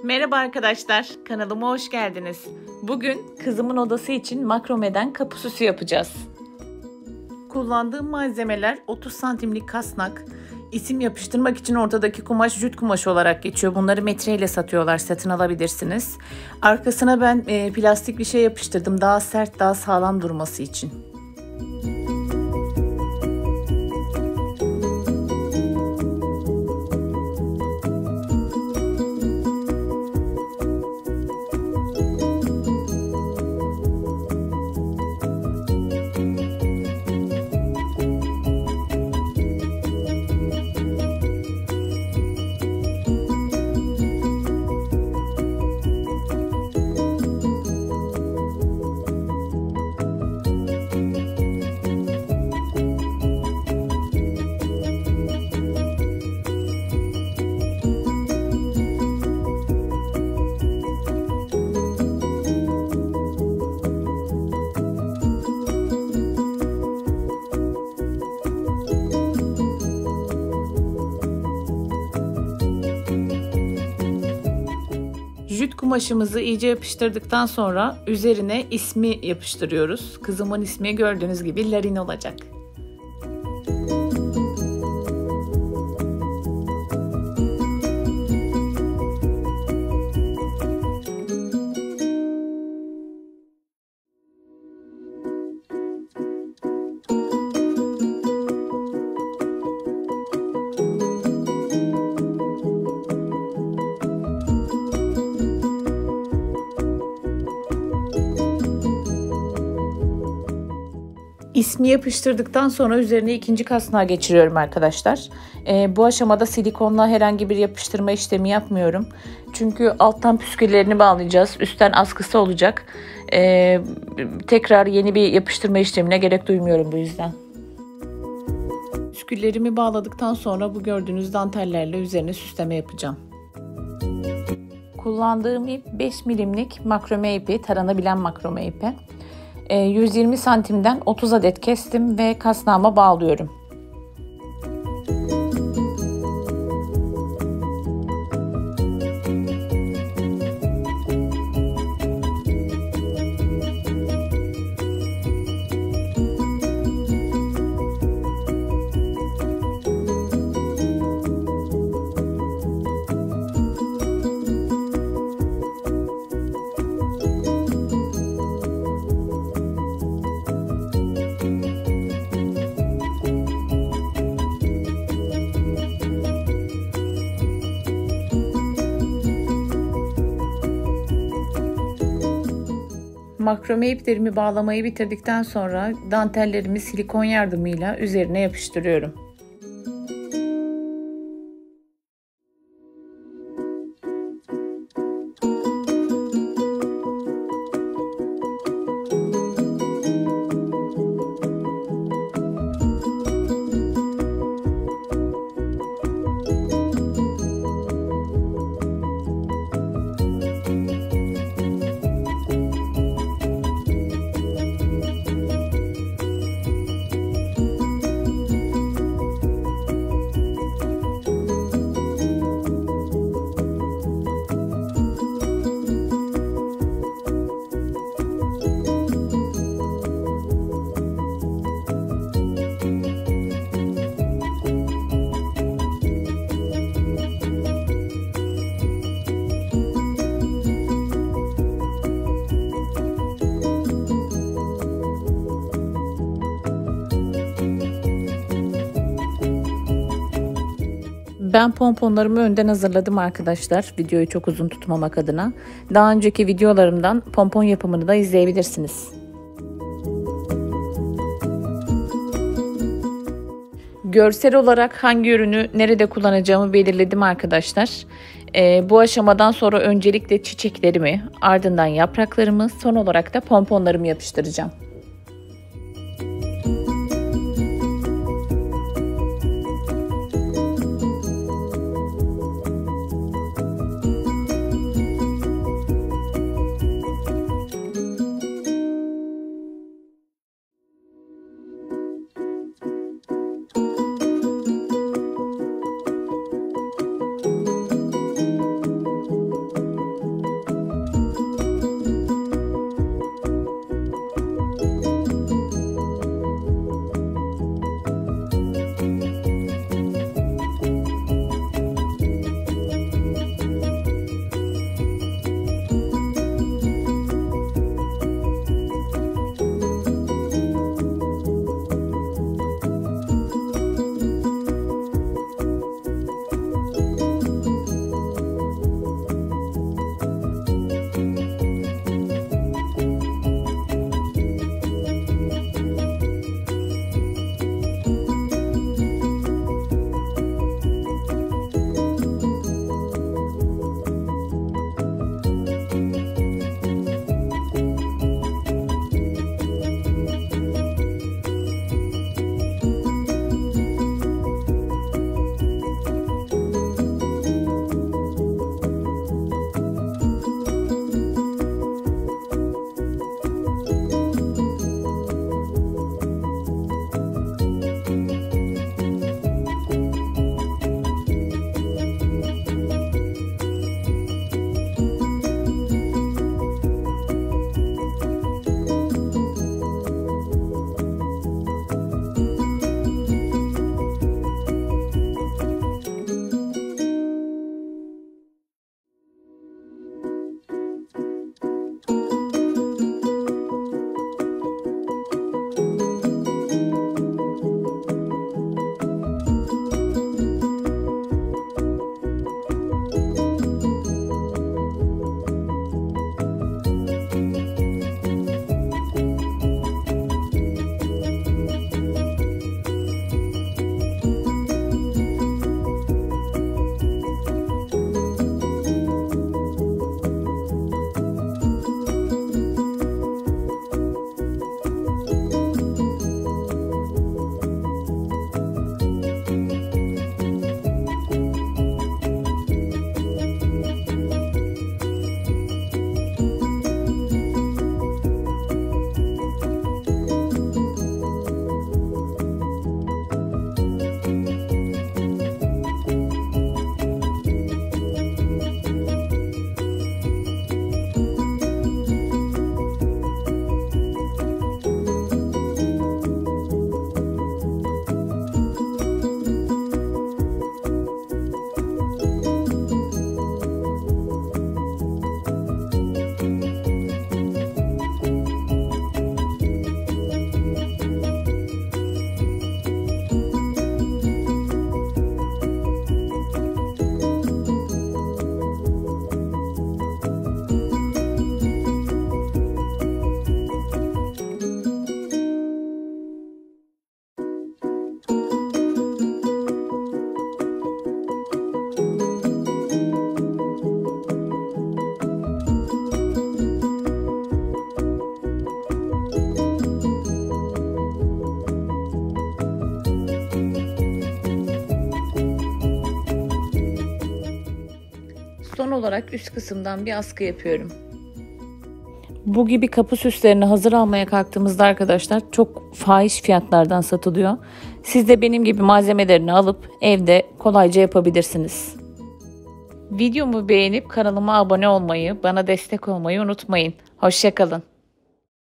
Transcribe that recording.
Merhaba arkadaşlar, kanalıma hoş geldiniz. Bugün kızımın odası için makromeden kapı süsü yapacağız. Kullandığım malzemeler 30 santimlik kasnak, isim yapıştırmak için ortadaki kumaş jüt kumaşı olarak geçiyor. Bunları metreyle satıyorlar, satın alabilirsiniz. Arkasına ben plastik bir şey yapıştırdım, daha sert, daha sağlam durması için. Jüt kumaşımızı iyice yapıştırdıktan sonra üzerine ismi yapıştırıyoruz. Kızımın ismi gördüğünüz gibi Larin olacak. İsmi yapıştırdıktan sonra üzerine ikinci kasnağa geçiriyorum arkadaşlar. Bu aşamada silikonla herhangi bir yapıştırma işlemi yapmıyorum. Çünkü alttan püsküllerini bağlayacağız. Üstten askısı olacak. Tekrar yeni bir yapıştırma işlemine gerek duymuyorum bu yüzden. Püsküllerimi bağladıktan sonra bu gördüğünüz dantellerle üzerine süsleme yapacağım. Kullandığım ip 5 milimlik makrome ipi, taranabilen makrome ipi. 120 santimden 30 adet kestim ve kasnağıma bağlıyorum. Makrome iplerimi bağlamayı bitirdikten sonra dantellerimi silikon yardımıyla üzerine yapıştırıyorum. Ben pomponlarımı önden hazırladım arkadaşlar. Videoyu çok uzun tutmamak adına. Daha önceki videolarımdan pompon yapımını da izleyebilirsiniz. Görsel olarak hangi ürünü nerede kullanacağımı belirledim arkadaşlar. Bu aşamadan sonra öncelikle çiçeklerimi, ardından yapraklarımı, son olarak da pomponlarımı yapıştıracağım. olarak üst kısımdan bir askı yapıyorum. Bu gibi kapı süslerini hazır almaya kalktığımızda arkadaşlar çok fahiş fiyatlardan satılıyor. Siz de benim gibi malzemelerini alıp evde kolayca yapabilirsiniz. Videomu beğenip kanalıma abone olmayı, bana destek olmayı unutmayın. Hoşça kalın.